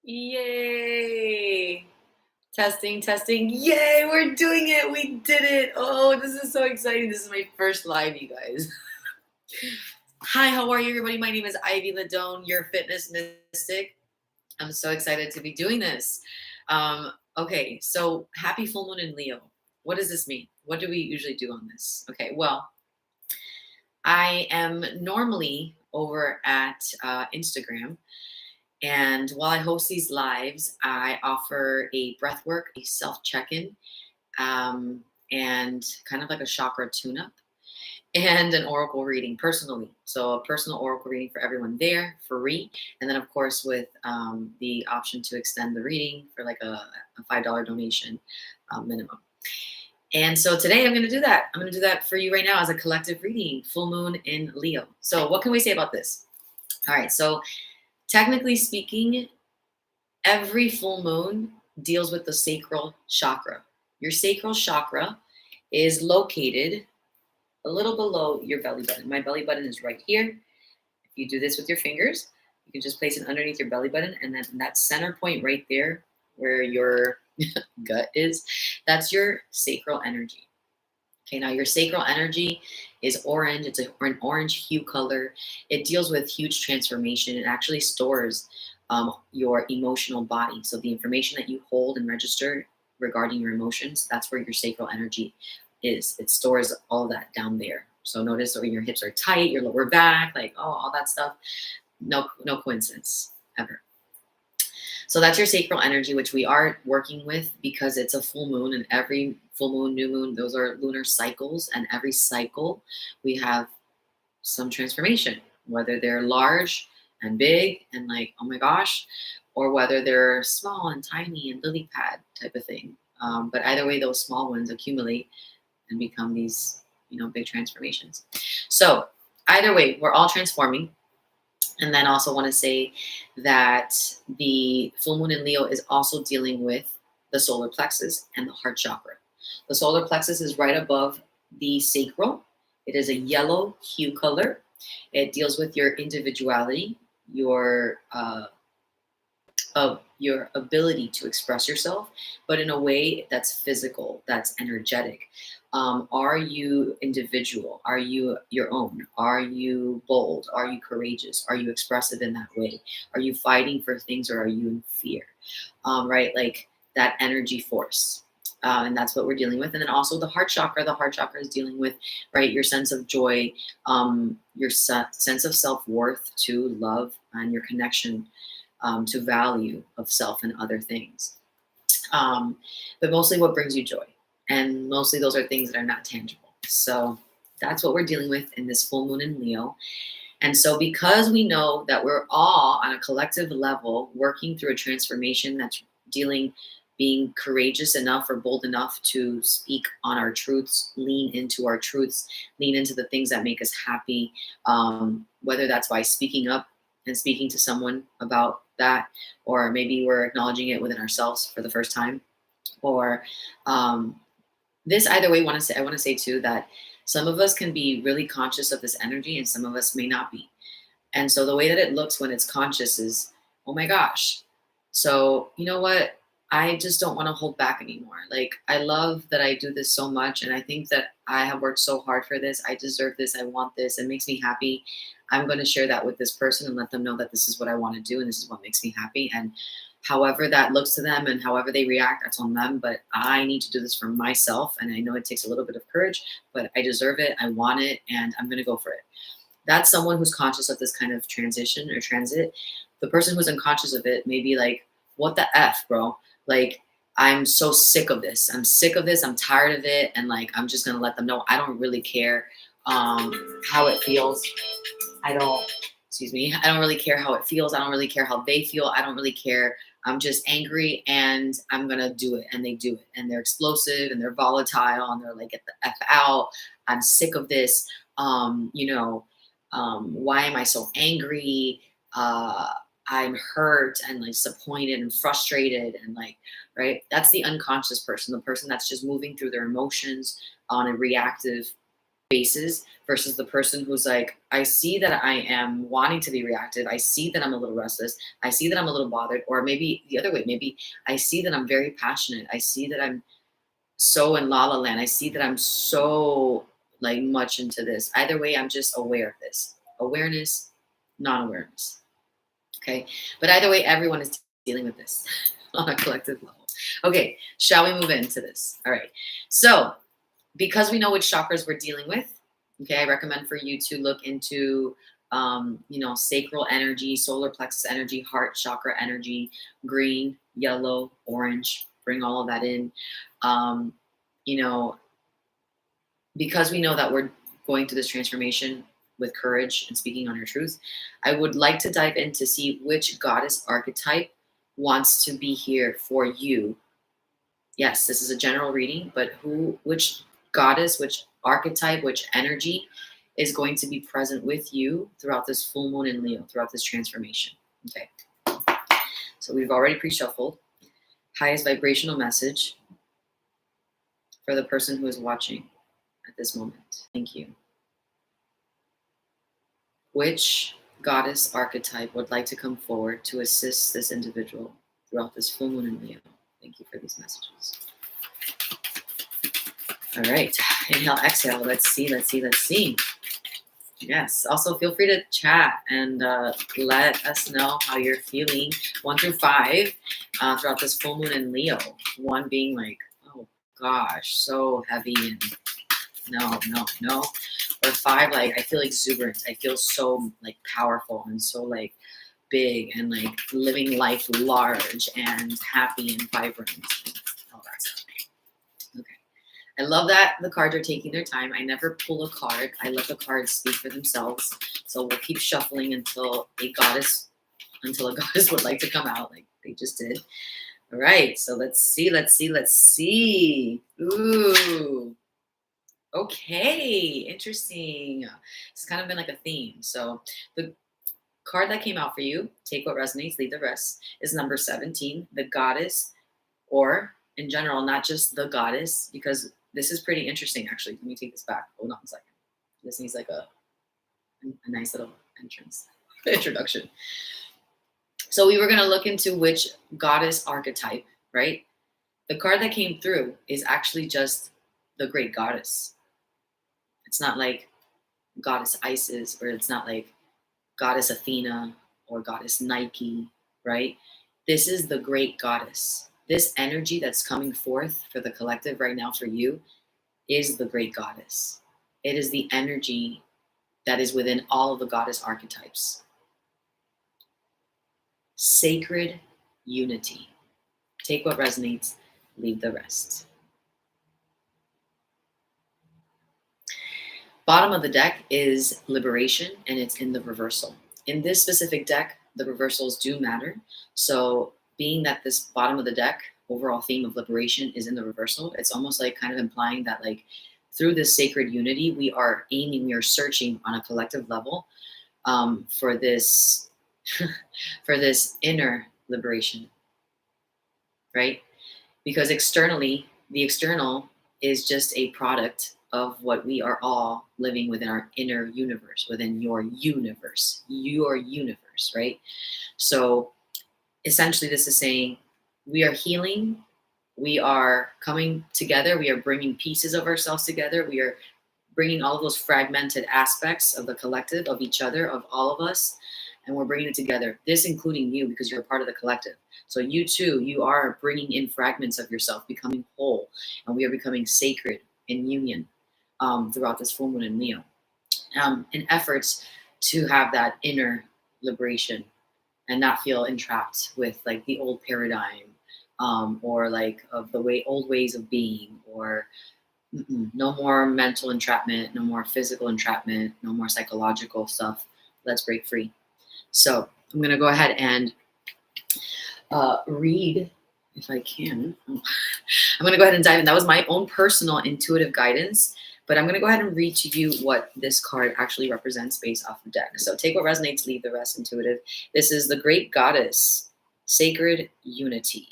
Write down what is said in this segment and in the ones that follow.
Yay! Testing, testing. Yay, we're doing it. We did it. Oh, this is so exciting. This is my first live, you guys. Hi, how are you, everybody? My name is Ivy Ladone, your fitness mystic. I'm so excited to be doing this. Okay, so happy full moon in Leo. What does this mean? What do we usually do on this? Okay, well, I am normally over at Instagram. And while I host these lives, I offer a breath work, a self check in, and kind of like a chakra tune up and an oracle reading personally. So, a personal oracle reading for everyone there, free. And then, of course, with the option to extend the reading for like a $5 donation minimum. And so today I'm going to do that. I'm going to do that for you right now as a collective reading, full moon in Leo. So, what can we say about this? All right. So, technically speaking, every full moon deals with the sacral chakra. Your sacral chakra is located a little below your belly button. My belly button is right here. If you do this with your fingers, you can just place it underneath your belly button, and then that center point right there where your gut is, that's your sacral energy. Okay, now your sacral energy is orange. It's an orange hue color. It deals with huge transformation. It actually stores your emotional body. So the information that you hold and register regarding your emotions, that's where your sacral energy is. It stores all that down there. So notice where your hips are tight, your lower back, like all that stuff. No coincidence ever. So that's your sacral energy, which we are working with because it's a full moon, and every full moon, new moon, those are lunar cycles. And every cycle, we have some transformation, whether they're large and big and like, oh my gosh, or whether they're small and tiny and lily pad type of thing. But either way, those small ones accumulate and become these, big transformations. So either way, we're all transforming. And then also want to say that the full moon in Leo is also dealing with the solar plexus and the heart chakra. The solar plexus is right above the sacral. It is a yellow hue color. It deals with your individuality, of your ability to express yourself, but in a way that's physical, that's energetic. Are you individual? Are you your own? Are you bold? Are you courageous? Are you expressive in that way? Are you fighting for things, or are you in fear? Right? Like that energy force. And that's what we're dealing with. And then also the heart chakra. The heart chakra is dealing with, right, your sense of joy, your sense of self worth, to love, and your connection to value of self and other things. But mostly what brings you joy. And mostly those are things that are not tangible. So that's what we're dealing with in this full moon in Leo. And so, because we know that we're all on a collective level working through a transformation that's being courageous enough or bold enough to speak on our truths, lean into our truths, lean into the things that make us happy, whether that's by speaking up and speaking to someone about that, or maybe we're acknowledging it within ourselves for the first time, or this either way. I want to say too that some of us can be really conscious of this energy, and some of us may not be. And so the way that it looks when it's conscious is, oh my gosh. So, you know what? I just don't want to hold back anymore. Like, I love that I do this so much. And I think that I have worked so hard for this. I deserve this. I want this. It makes me happy. I'm going to share that with this person and let them know that this is what I want to do and this is what makes me happy. And however that looks to them and however they react, that's on them. But I need to do this for myself. And I know it takes a little bit of courage, but I deserve it. I want it. And I'm going to go for it. That's someone who's conscious of this kind of transition or transit. The person who's unconscious of it may be like, what the F, bro? Like, I'm so sick of this. I'm sick of this. I'm tired of it. And like, I'm just going to let them know I don't really care how it feels. Excuse me. I don't really care how it feels. I don't really care how they feel. I don't really care. I'm just angry and I'm going to do it. And they do it. And they're explosive and they're volatile and they're like, get the F out. I'm sick of this. Why am I so angry? I'm hurt and like disappointed and frustrated and like, right? That's the unconscious person, the person that's just moving through their emotions on a reactive faces versus the person who's like, I see that I am wanting to be reactive. I see that I'm a little restless. I see that I'm a little bothered. Or maybe the other way, maybe I see that I'm very passionate. I see that I'm so in la la land. I see that I'm so like much into this. Either way, I'm just aware of this. Awareness, non-awareness. Okay. But either way, everyone is dealing with this on a collective level. Okay, shall we move into this? All right. So because we know which chakras we're dealing with, okay, I recommend for you to look into, sacral energy, solar plexus energy, heart chakra energy, green, yellow, orange, bring all of that in. Um, you know, because we know that we're going through this transformation with courage and speaking on your truth, I would like to dive in to see which goddess archetype wants to be here for you. Yes, this is a general reading, but which goddess, which archetype, which energy is going to be present with you throughout this full moon in Leo, throughout this transformation. Okay. So we've already pre-shuffled. Highest vibrational message for the person who is watching at this moment. Thank you. Which goddess archetype would like to come forward to assist this individual throughout this full moon in Leo? Thank you for these messages. All right. Inhale, exhale. Let's see. Yes. Also, feel free to chat and let us know how you're feeling. 1 through 5 throughout this full moon in Leo. 1 being like, oh gosh, so heavy and no. Or 5, like I feel exuberant. I feel so like powerful and so like big and like living life large and happy and vibrant and all that stuff. Okay. I love that the cards are taking their time. I never pull a card. I let the cards speak for themselves. So we'll keep shuffling until a goddess would like to come out, like they just did. All right. So let's see. Ooh. Okay. Interesting. It's kind of been like a theme. So the card that came out for you, take what resonates, leave the rest, is number 17, the goddess, or in general, not just the goddess, because this is pretty interesting, actually. Let me take this back. Hold on a second. This needs like a nice little introduction. So we were going to look into which goddess archetype, right? The card that came through is actually just the great goddess. It's not like goddess Isis, or it's not like goddess Athena or goddess Nike, right? This is the great goddess. This energy that's coming forth for the collective right now for you is the great goddess. It is the energy that is within all of the goddess archetypes. Sacred unity. Take what resonates, leave the rest. Bottom of the deck is liberation, and it's in the reversal. In this specific deck, the reversals do matter. So being that this bottom of the deck overall theme of liberation is in the reversal, it's almost like kind of implying that like through this sacred unity, we are searching on a collective level for this for this inner liberation, right? Because externally, the external is just a product of what we are all living within our inner universe, within your universe, right? So essentially, this is saying we are healing, we are coming together, we are bringing pieces of ourselves together, we are bringing all of those fragmented aspects of the collective, of each other, of all of us, and we're bringing it together. This including you, because you're a part of the collective. So you too, you are bringing in fragments of yourself, becoming whole, and we are becoming sacred in union throughout this full moon in Leo, in efforts to have that inner liberation and not feel entrapped with like the old paradigm or like of the old ways of being, or no more mental entrapment, no more physical entrapment, no more psychological stuff. Let's break free. So I'm going to go ahead and read, if I can. I'm going to go ahead and dive in. That was my own personal intuitive guidance, but I'm going to go ahead and read to you what this card actually represents based off the deck. So take what resonates, leave the rest intuitive. This is the great goddess, sacred unity.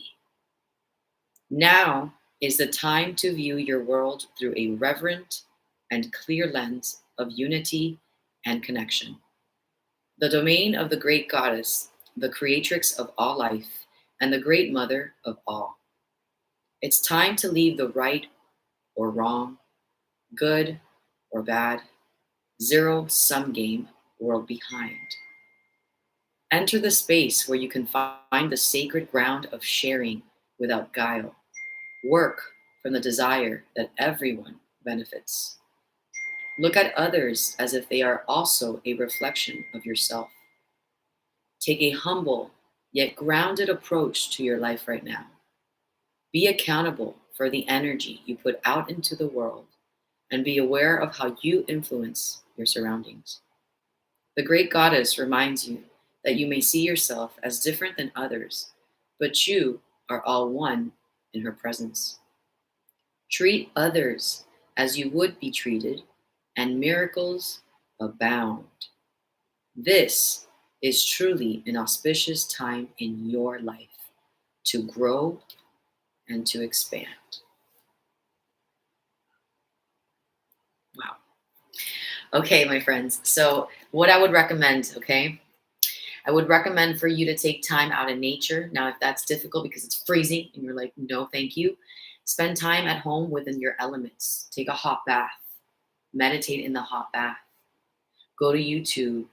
Now is the time to view your world through a reverent and clear lens of unity and connection. The domain of the great goddess, the creatrix of all life, and the great mother of all. It's time to leave the right or wrong, good or bad, zero sum game world behind. Enter the space where you can find the sacred ground of sharing without guile. Work from the desire that everyone benefits. Look at others as if they are also a reflection of yourself. Take a humble yet grounded approach to your life right now. Be accountable for the energy you put out into the world and be aware of how you influence your surroundings. The great goddess reminds you that you may see yourself as different than others, but you are all one in her presence. Treat others as you would be treated, and miracles abound. This is truly an auspicious time in your life to grow and to expand. Wow. Okay, my friends. So, what I would recommend, okay, I would recommend for you to take time out in nature. Now, if that's difficult because it's freezing and you're like, no, thank you, spend time at home within your elements. Take a hot bath, meditate in the hot bath, go to YouTube,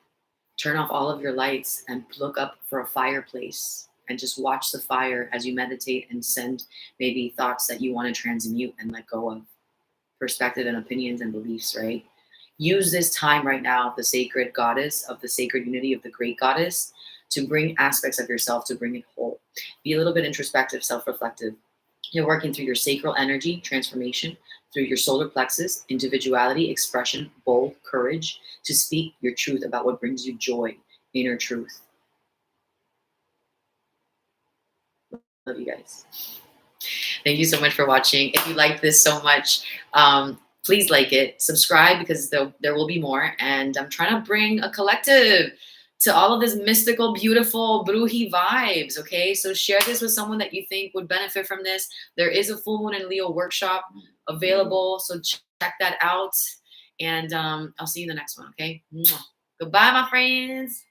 turn off all of your lights and look up for a fireplace and just watch the fire as you meditate and send maybe thoughts that you want to transmute and let go of, perspective and opinions and beliefs, right? Use this time right now of the sacred goddess, of the sacred unity of the great goddess, to bring aspects of yourself, to bring it whole. Be a little bit introspective, self-reflective. You're working through your sacral energy transformation, through your solar plexus, individuality, expression, bold courage to speak your truth about what brings you joy, inner truth. Love you guys. Thank you so much for watching. If you liked this so much, please like it, subscribe because there will be more. And I'm trying to bring a collective to all of this mystical, beautiful, bruji vibes, okay? So share this with someone that you think would benefit from this. There is a full moon in Leo workshop available, so check that out. And I'll see you in the next one, okay? Mwah. Goodbye, my friends.